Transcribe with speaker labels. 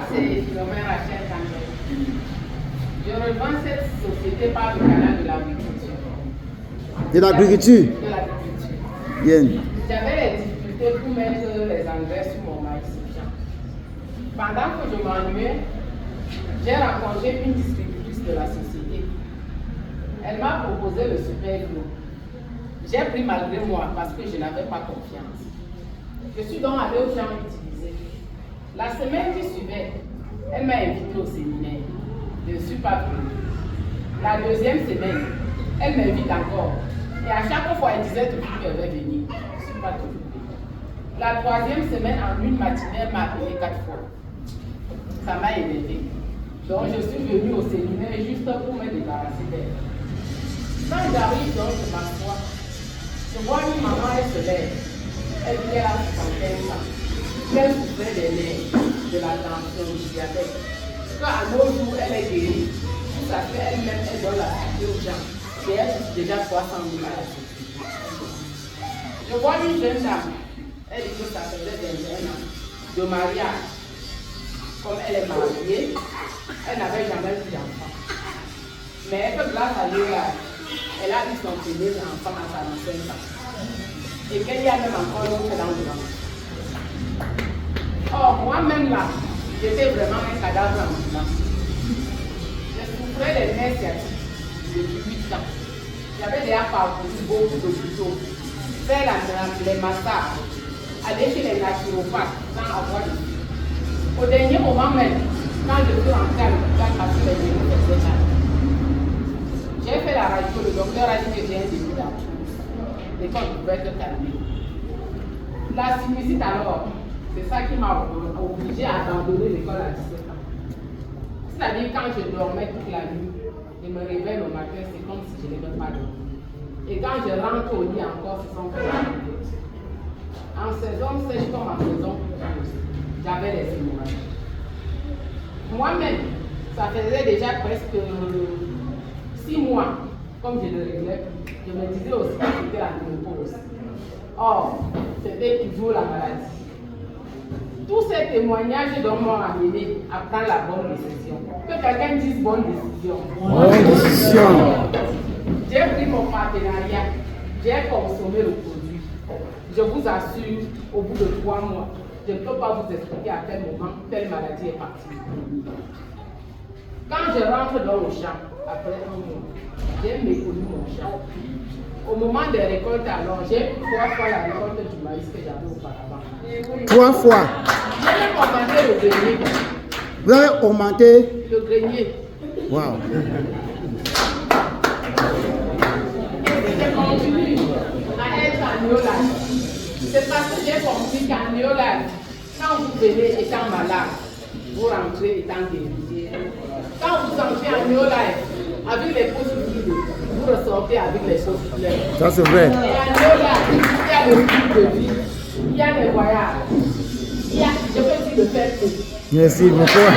Speaker 1: C'est Philomène Rachel Kandel. Je revends cette société par le canal de l'agriculture.
Speaker 2: De l'agriculture?
Speaker 1: De l'agriculture.
Speaker 2: Bien.
Speaker 1: J'avais les difficultés pour mettre les engrais sur mon maïs. Pendant que je m'ennuyais, j'ai rencontré une distributrice de la société. Elle m'a proposé le super gros. J'ai pris malgré moi parce que je n'avais pas confiance. Je suis donc allée au champ utiliser. La semaine qui suivait, elle m'a invité au séminaire. Je ne suis pas venue. La deuxième semaine, elle m'invite encore. Et à chaque fois, elle disait toujours qu'elle va venir. Je ne suis pas toujours venue. La troisième semaine, en une matinée, elle m'a appelé 4 fois. Ça m'a énervé. Donc je suis venue au séminaire juste pour me débarrasser d'elle. Quand j'arrive donc, je m'assois. Je vois une maman, elle se lève. Elle dit qu'elle a 75 ans. Elle souffrait des nerfs, de la tension, du diabète. Qu'à nos jours, elle est guérie. Tout ça fait elle-même, elle donne la santé aux gens. Et elle touche déjà 300 000 à la société. Je vois une jeune dame. Elle dit que ça faisait 21 ans de mariage. Comme elle est mariée, elle n'avait jamais eu d'enfant. Mais grâce à Dieu, elle a eu son premier enfant à 45 ans. Et qu'il y a même encore l'autre dans le ventre. Or, moi-même là, j'étais vraiment un cadavre ambulant. Je souffrais des nerfs sciatiques depuis 8 ans. J'avais déjà parcouru beaucoup d'hôpitaux, fait les massages, aller chez les naturopathes sans avoir de vie. Au dernier moment même, quand je suis rentrée à l'hôpital parce que les génies faisaient mal, j'ai fait la radio, le docteur a dit que j'ai un début d'arthrose et qu'on pouvait te calmer. La sinusite alors, c'est ça qui m'a obligée à abandonner l'école à 17 ans. C'est-à-dire quand je dormais toute la nuit, je me réveille le matin, c'est comme si je n'avais pas dormi. Et quand je rentre au lit encore, ce sont comme en saison sèche comme en saison pluvieuse, j'avais les hémorragies. Moi-même, ça faisait déjà presque 6 mois, comme je ne réglais plus. Je me disais aussi que c'était la ménopause. Or, c'était toujours la maladie. Tous ces témoignages m'ont amené à prendre la bonne décision. Que quelqu'un dise bonne décision.
Speaker 2: Bonne décision.
Speaker 1: J'ai pris mon partenariat, j'ai consommé le produit. Je vous assure, au bout de 3 mois, je ne peux pas vous expliquer à quel moment telle maladie est partie. Quand je rentre dans le champ, après 1 mois, j'ai méconnu mon champ. Au moment des récoltes, alors, j'ai 3 fois la récolte du maïs que j'avais auparavant.
Speaker 2: 3 fois.
Speaker 1: J'ai augmenté le grenier.
Speaker 2: Vous avez augmenté
Speaker 1: Le grenier.
Speaker 2: Wow.
Speaker 1: Et je continue à être en néolage. C'est parce que j'ai compris qu'en néolage, quand vous venez étant malade, vous rentrez étant guéri. Quand vous entrez en néolage, avec les peaux fluides, vous ressortez avec les choses claires.
Speaker 2: Ça c'est vrai.
Speaker 1: Et en néolage, il y a le type de vie, il y a les voyages, je peux dire le faire tout.
Speaker 2: Merci beaucoup.